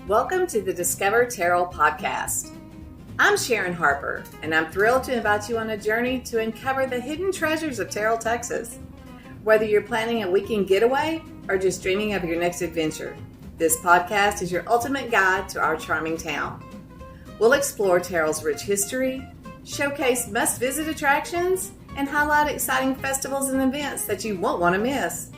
Welcome to the Discover Terrell podcast. I'm Sharon Harper, and I'm thrilled to invite you on a journey to uncover the hidden treasures of Terrell, Texas. Whether you're planning a weekend getaway or just dreaming of your next adventure, this podcast is your ultimate guide to our charming town. We'll explore Terrell's rich history, showcase must-visit attractions, and highlight exciting festivals and events that you won't want to miss.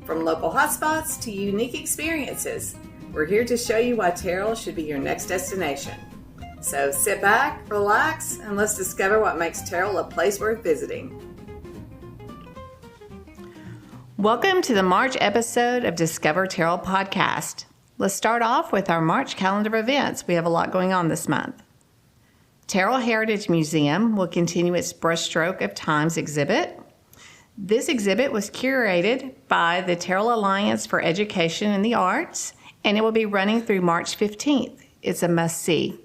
From local hotspots to unique experiences, we're here to show you why Terrell should be your next destination. So sit back, relax, and let's discover what makes Terrell a place worth visiting. Welcome to the March episode of Discover Terrell podcast. Let's start off with our March calendar of events. We have a lot going on this month. Terrell Heritage Museum will continue its Brushstrokes of Time exhibit. This exhibit was curated by the Terrell Alliance for Education and the Arts, and it will be running through March 15th. It's a must-see.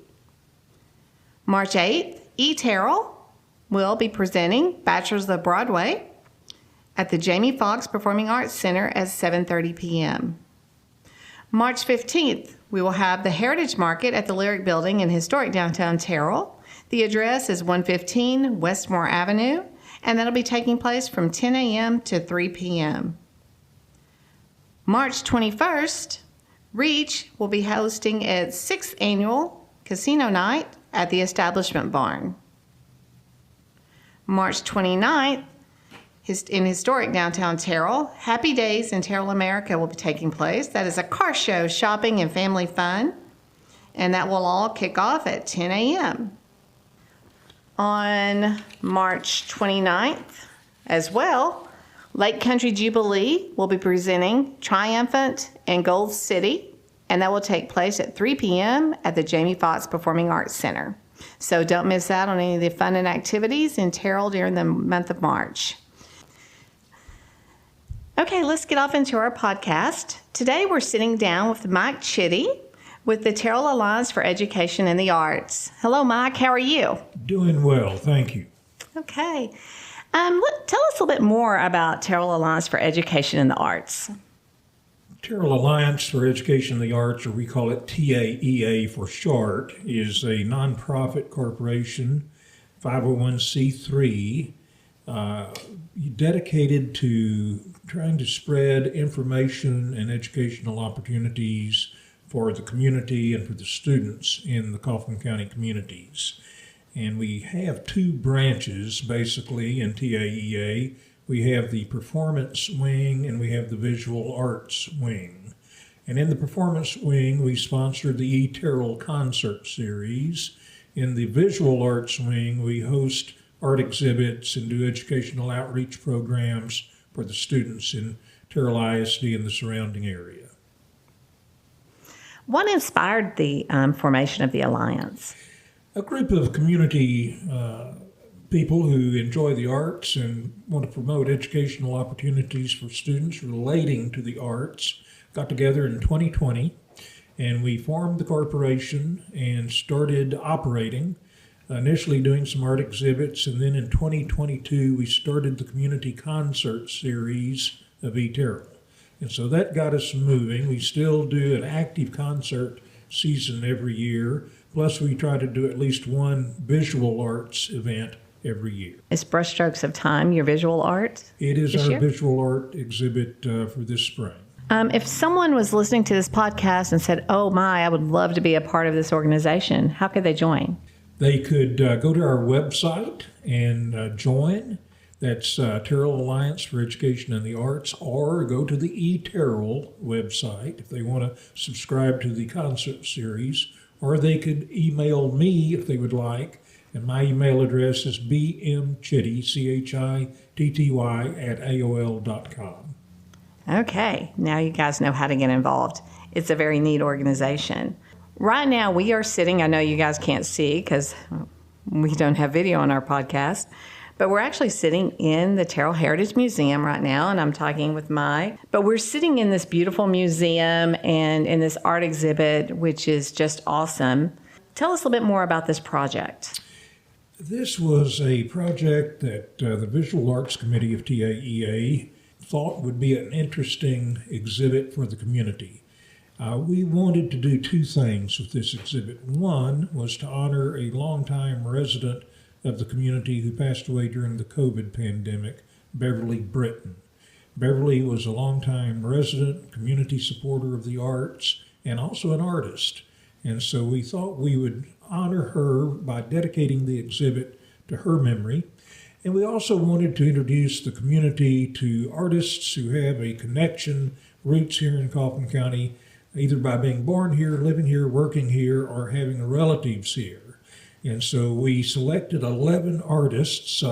March 8th, Terrell will be presenting Bachelors of Broadway at the Jamie Foxx Performing Arts Center at 7:30 p.m. March 15th, we will have the Heritage Market at the Lyric Building in historic downtown Terrell. The address is 115 Westmore Avenue, and that'll be taking place from 10 a.m. to 3 p.m. March 21st, Reach will be hosting its 6th annual casino night at the Establishment Barn. March 29th, in historic downtown Terrell, Happy Days in Terrell, America will be taking place. That is a car show, shopping, and family fun, and that will all kick off at 10 a.m. On March 29th as well, Lake Country Jubilee will be presenting Triumphant and Gold City, and that will take place at 3 p.m. at the Jamie Foxx Performing Arts Center. So don't miss out on any of the fun and activities in Terrell during the month of March. Okay, let's get off into our podcast. Today we're sitting down with Mike Chitty with the Terrell Alliance for Education and the Arts. Hello, Mike. How are you? Doing well, thank you. Okay. Tell us a little bit more about Terrell Alliance for Education and the Arts. Terrell Alliance for Education and the Arts, or we call it TAEA for short, is a nonprofit corporation, 501c3, dedicated to trying to spread information and educational opportunities for the community and for the students in the Kaufman County communities. And we have two branches, basically, in TAEA. We have the performance wing and we have the visual arts wing. And in the performance wing, we sponsor the Terrell concert series. In the visual arts wing, we host art exhibits and do educational outreach programs for the students in Terrell ISD and the surrounding area. What inspired the formation of the Alliance? A group of community people who enjoy the arts and want to promote educational opportunities for students relating to the arts got together in 2020, and we formed the corporation and started operating, initially doing some art exhibits, and then in 2022 we started the community concert series of Terrell. And so that got us moving. We still do an active concert season every year, plus we try to do at least one visual arts event every year. Is Brushstrokes of Time your visual art? It is our visual art exhibit for this spring. If someone was listening to this podcast and said, oh my, I would love to be a part of this organization, how could they join? They could go to our website and join. That's Terrell Alliance for Education and the Arts, or go to the Terrell website if they want to subscribe to the concert series, or they could email me if they would like, and my email address is bmchitty, CHITTY, @AOL.com. Okay, now you guys know how to get involved. It's a very neat organization. Right now we are sitting, I know you guys can't see because we don't have video on our podcast, but we're actually sitting in the Terrell Heritage Museum right now, and I'm talking with Mike. But we're sitting in this beautiful museum and in this art exhibit, which is just awesome. Tell us a little bit more about this project. This was a project that the Visual Arts Committee of TAEA thought would be an interesting exhibit for the community. We wanted to do two things with this exhibit. One was to honor a longtime resident of the community who passed away during the COVID pandemic, Beverly Britton. Beverly was a longtime resident, community supporter of the arts, and also an artist. And so we thought we would honor her by dedicating the exhibit to her memory. And we also wanted to introduce the community to artists who have a connection, roots here in Coffin County, either by being born here, living here, working here, or having relatives here. And so we selected 11 artists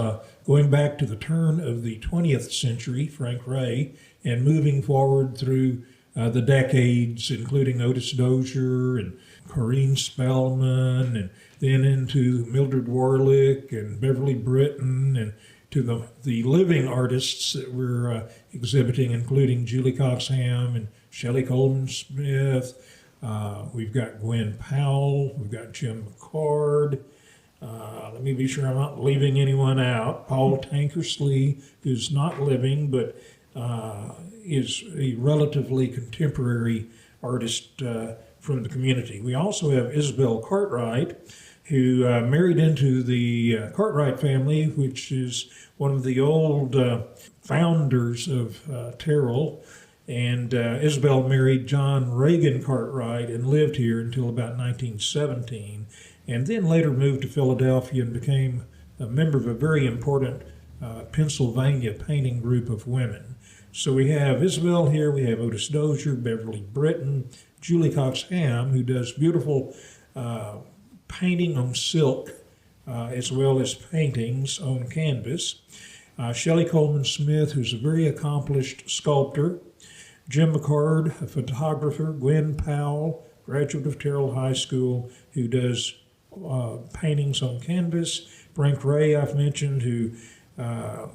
going back to the turn of the 20th century, Frank Ray, and moving forward through the decades, including Otis Dozier and Corrine Spellman, and then into Mildred Warlick and Beverly Britton, and to the living artists that we're exhibiting, including Julie Cox-Ham and Shelley Coleman Smith. We've got Gwen Powell, we've got Jim McCord. Let me be sure I'm not leaving anyone out. Paul Tankersley, who's not living, but is a relatively contemporary artist from the community. We also have Isabel Cartwright, who married into the Cartwright family, which is one of the old founders of Terrell. And Isabel married John Reagan Cartwright and lived here until about 1917, and then later moved to Philadelphia and became a member of a very important Pennsylvania painting group of women. So we have Isabel here, we have Otis Dozier, Beverly Britton, Julie Cox-Ham, who does beautiful painting on silk as well as paintings on canvas. Shelley Coleman Smith, who's a very accomplished sculptor. Jim McCord, a photographer. Gwen Powell, graduate of Terrell High School, who does paintings on canvas. Frank Ray, I've mentioned, who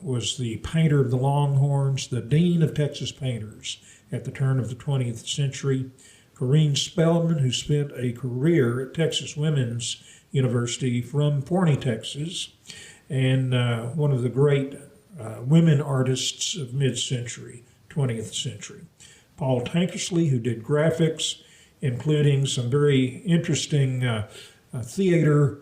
was the painter of the Longhorns, the dean of Texas painters at the turn of the 20th century. Corrine Spellman, who spent a career at Texas Women's University from Forney, Texas, and one of the great women artists of mid-century, 20th century. Paul Tankersley, who did graphics, including some very interesting theater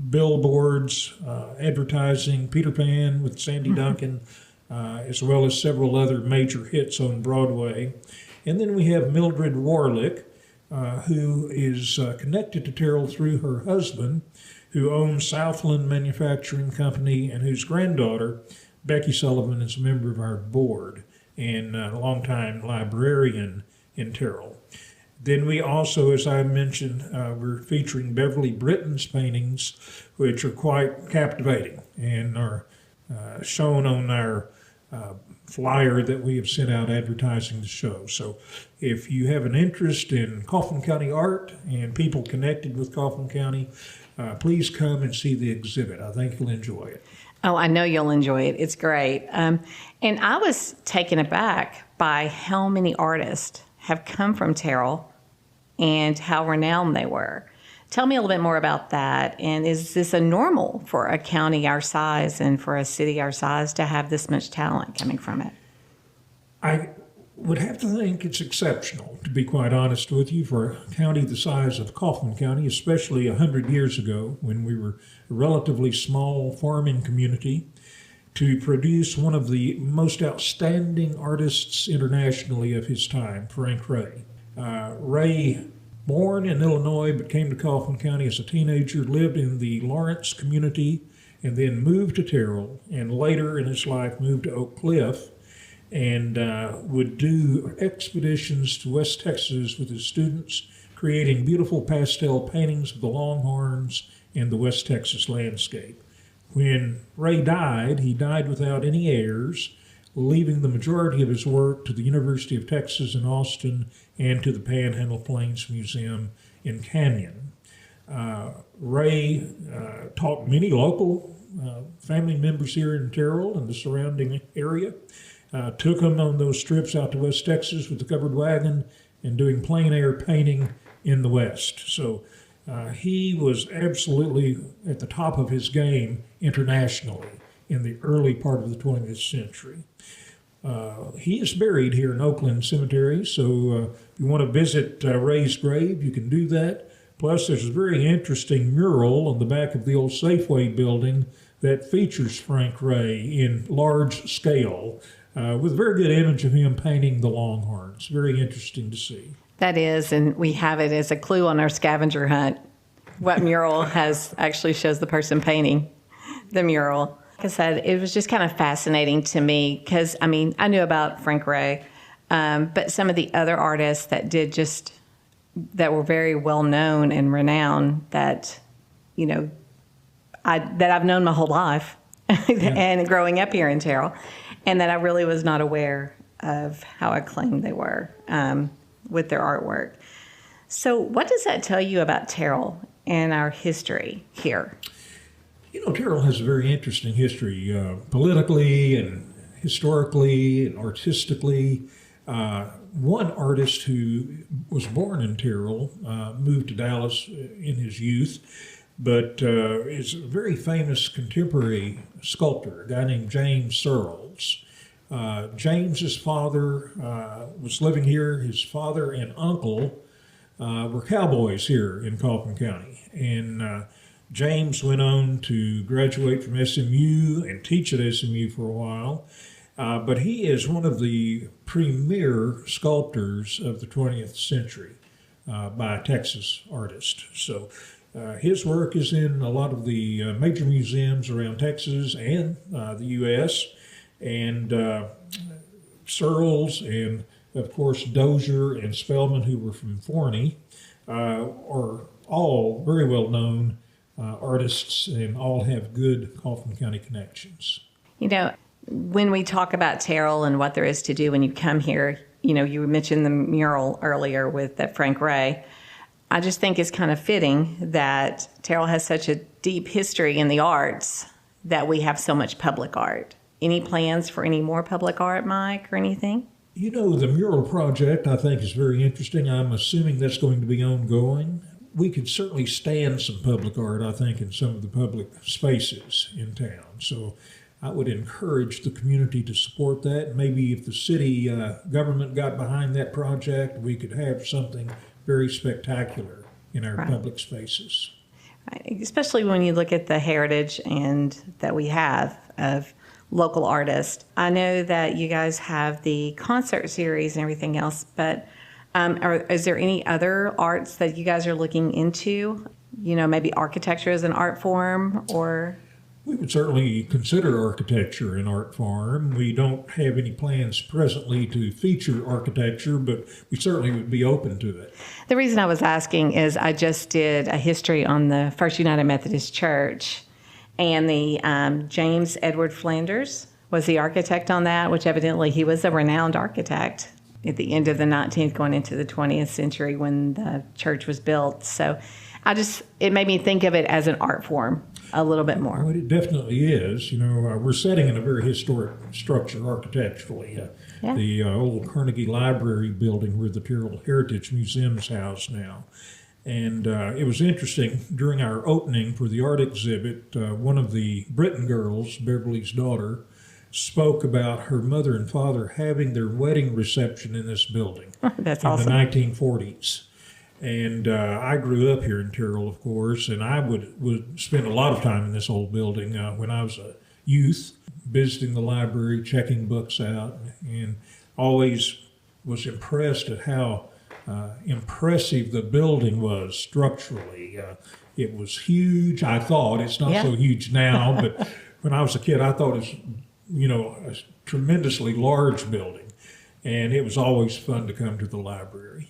billboards, advertising, Peter Pan with Sandy Duncan, as well as several other major hits on Broadway. And then we have Mildred Warlick, who is connected to Terrell through her husband, who owns Southland Manufacturing Company, and whose granddaughter, Becky Sullivan, is a member of our board and a longtime librarian in Terrell. Then we also, as I mentioned, we're featuring Beverly Britton's paintings, which are quite captivating and are shown on our flyer that we have sent out advertising the show. So if you have an interest in Coffin County art and people connected with Coffin County, please come and see the exhibit. I think you'll enjoy it. Oh, I know you'll enjoy it. It's great. And I was taken aback by how many artists have come from Terrell and how renowned they were. Tell me a little bit more about that. And is this a normal for a county our size and for a city our size to have this much talent coming from it? I would have to think it's exceptional, to be quite honest with you, for a county the size of Coffin County, especially 100 years ago when we were a relatively small farming community, to produce one of the most outstanding artists internationally of his time, Frank Ray. Ray, born in Illinois but came to Coffin County as a teenager, lived in the Lawrence community, and then moved to Terrell, and later in his life moved to Oak Cliff, and would do expeditions to West Texas with his students, creating beautiful pastel paintings of the Longhorns and the West Texas landscape. When Ray died, he died without any heirs, leaving the majority of his work to the University of Texas in Austin and to the Panhandle Plains Museum in Canyon. Ray taught many local family members here in Terrell and the surrounding area, took them on those trips out to West Texas with the covered wagon and doing plein air painting in the West. So he was absolutely at the top of his game internationally in the early part of the 20th century. He is buried here in Oakland Cemetery, so if you want to visit Ray's grave, you can do that. Plus, there's a very interesting mural on the back of the old Safeway building that features Frank Ray in large scale, with a very good image of him painting the Longhorns. Very interesting to see. That is, and we have it as a clue on our scavenger hunt. What mural actually shows the person painting the mural. Like I said, it was just kind of fascinating to me because, I knew about Frank Ray, but some of the other artists that were very well known and renowned that, I've known my whole life and growing up here in Terrell, and that I really was not aware of how acclaimed they were with their artwork. So what does that tell you about Terrell and our history here? Terrell has a very interesting history, politically and historically and artistically. One artist who was born in Terrell moved to Dallas in his youth, but is a very famous contemporary sculptor, a guy named James Searles. James's father was living here. His father and uncle were cowboys here in Coffin County. And James went on to graduate from SMU and teach at SMU for a while. But he is one of the premier sculptors of the 20th century by a Texas artist. So his work is in a lot of the major museums around Texas and the U.S. And Searles and, of course, Dozier and Spellman, who were from Forney, are all very well-known artists and all have good Coffin County connections. When we talk about Terrell and what there is to do when you come here, you mentioned the mural earlier with that Frank Ray. I just think it's kind of fitting that Terrell has such a deep history in the arts that we have so much public art. Any plans for any more public art, Mike, or anything? The mural project I think is very interesting. I'm assuming that's going to be ongoing. We could certainly stand some public art, I think, in some of the public spaces in town. So I would encourage the community to support that. Maybe if the city government got behind that project, we could have something very spectacular in our public spaces. Right. Especially when you look at the heritage and that we have of local artists. I know that you guys have the concert series and everything else, but is there any other arts that you guys are looking into? Maybe architecture as an art form, or? We would certainly consider architecture an art form. We don't have any plans presently to feature architecture, but we certainly would be open to it. The reason I was asking is I just did a history on the First United Methodist Church, and the James Edward Flanders was the architect on that, which evidently he was a renowned architect at the end of the 19th going into the 20th century when the church was built. So it made me think of it as an art form a little bit more. Well, it definitely is. We're sitting in a very historic structure architecturally. The old Carnegie Library building where the Terrell Heritage Museum's housed now. And it was interesting, during our opening for the art exhibit, one of the Britton girls, Beverly's daughter, spoke about her mother and father having their wedding reception in this building. That's in awesome. the 1940s. And I grew up here in Terrell, of course, and I would spend a lot of time in this old building when I was a youth, visiting the library, checking books out, and always was impressed at how impressive the building was structurally. It was huge, I thought. It's not so huge now, but when I was a kid, I thought it was, a tremendously large building, and it was always fun to come to the library.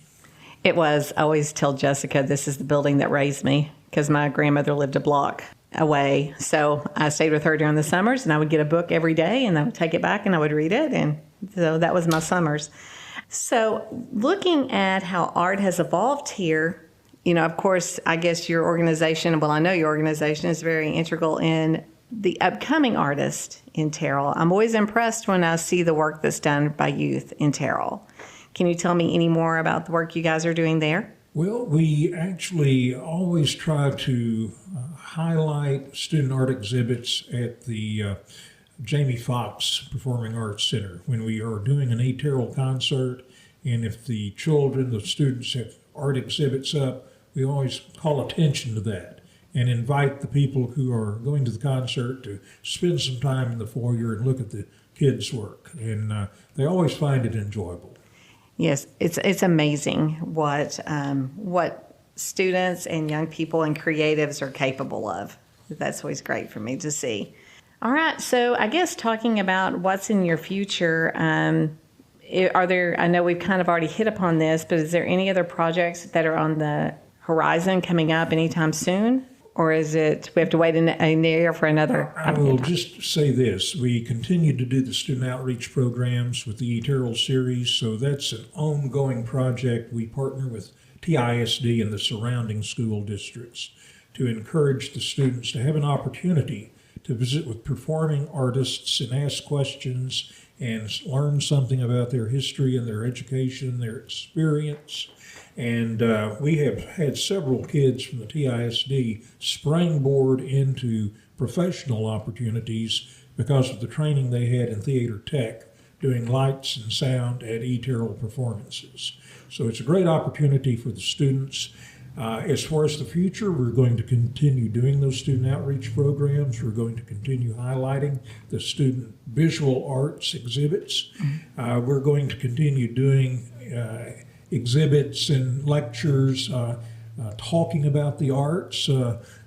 It was. I always tell Jessica this is the building that raised me because my grandmother lived a block away. So I stayed with her during the summers, and I would get a book every day, and I would take it back and I would read it. And so that was my summers. So looking at how art has evolved here, of course, I guess your organization, I know your organization is very integral in the upcoming artist in Terrell. I'm always impressed when I see the work that's done by youth in Terrell. Can you tell me any more about the work you guys are doing there? Well, we actually always try to highlight student art exhibits at the Jamie Foxx Performing Arts Center. When we are doing an A. Terrell concert, and if the children, the students have art exhibits up, we always call attention to that and invite the people who are going to the concert to spend some time in the foyer and look at the kids' work. And they always find it enjoyable. Yes, it's amazing what students and young people and creatives are capable of. That's always great for me to see. All right, so I guess talking about what's in your future, are there, I know we've kind of already hit upon this, but is there any other projects that are on the horizon coming up anytime soon? Or is it, we have to wait a year for another? I will just say this. We continue to do the student outreach programs with the E. Terrell series, so that's an ongoing project. We partner with TISD and the surrounding school districts to encourage the students to have an opportunity to visit with performing artists and ask questions and learn something about their history and their education, their experience. And we have had several kids from the TISD springboard into professional opportunities because of the training they had in theater tech, doing lights and sound at E. Terrell performances. So it's a great opportunity for the students. As far as the future, we're going to continue doing those student outreach programs. We're going to continue highlighting the student visual arts exhibits. We're going to continue doing exhibits and lectures, talking about the arts.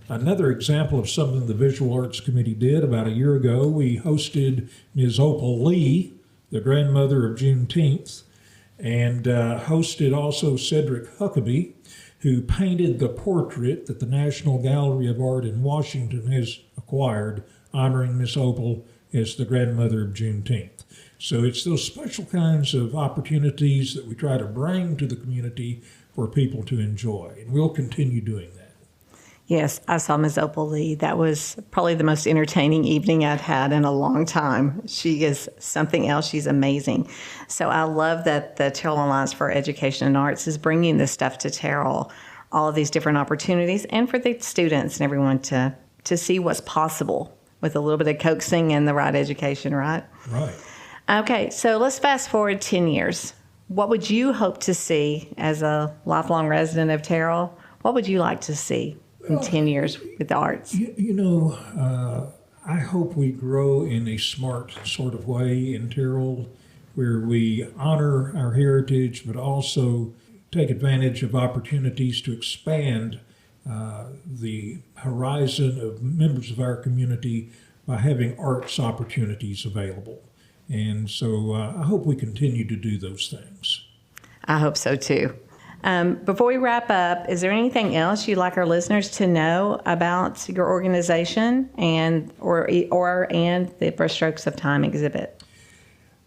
Another example of something the Visual Arts Committee did about a year ago, we hosted Ms. Opal Lee, the grandmother of Juneteenth, and hosted also Cedric Huckabee, who painted the portrait that the National Gallery of Art in Washington has acquired, honoring Miss Opal as the grandmother of Juneteenth. So it's those special kinds of opportunities that we try to bring to the community for people to enjoy, and we'll continue doing that. Yes, I saw Ms. Opal Lee. That was probably the most entertaining evening I've had in a long time. She is something else. She's amazing. So I love that the Terrell Alliance for Education and Arts is bringing this stuff to Terrell, all of these different opportunities, and for the students and everyone to see what's possible with a little bit of coaxing and the right education, right? Right. Okay, so let's fast forward 10 years. What would you hope to see as a lifelong resident of Terrell? What would you like to see in 10 years with the arts? I hope we grow in a smart sort of way in Terrell, where we honor our heritage, but also take advantage of opportunities to expand the horizon of members of our community by having arts opportunities available. And so I hope we continue to do those things. I hope so too. Before we wrap up, is there anything else you'd like our listeners to know about your organization and the Brushstrokes of Time exhibit?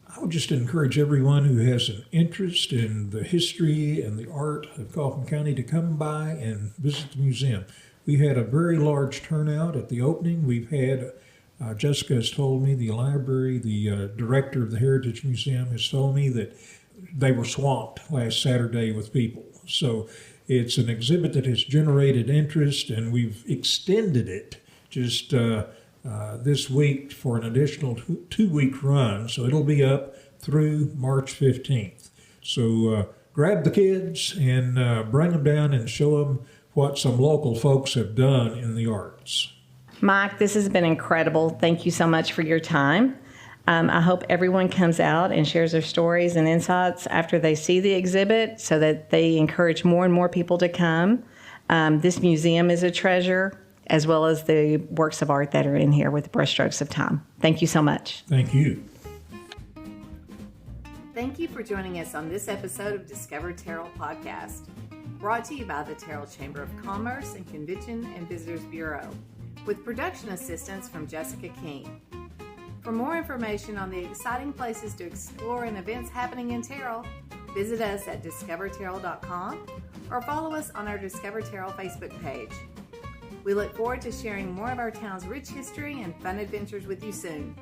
I would just encourage everyone who has an interest in the history and the art of Coffin County to come by and visit the museum. We had a very large turnout at the opening. We've had, Jessica has told me, the library, the director of the Heritage Museum has told me that they were swamped last Saturday with people. So it's an exhibit that has generated interest, and we've extended it just this week for an additional two-week run. So it'll be up through March 15th. So grab the kids and bring them down and show them what some local folks have done in the arts. Mike, this has been incredible. Thank you so much for your time. I hope everyone comes out and shares their stories and insights after they see the exhibit so that they encourage more and more people to come. This museum is a treasure, as well as the works of art that are in here with Brushstrokes of Time. Thank you so much. Thank you. Thank you for joining us on this episode of Discover Terrell Podcast, brought to you by the Terrell Chamber of Commerce and Convention and Visitors Bureau, with production assistance from Jessica King. For more information on the exciting places to explore and events happening in Terrell, visit us at discoverterrell.com or follow us on our Discover Terrell Facebook page. We look forward to sharing more of our town's rich history and fun adventures with you soon.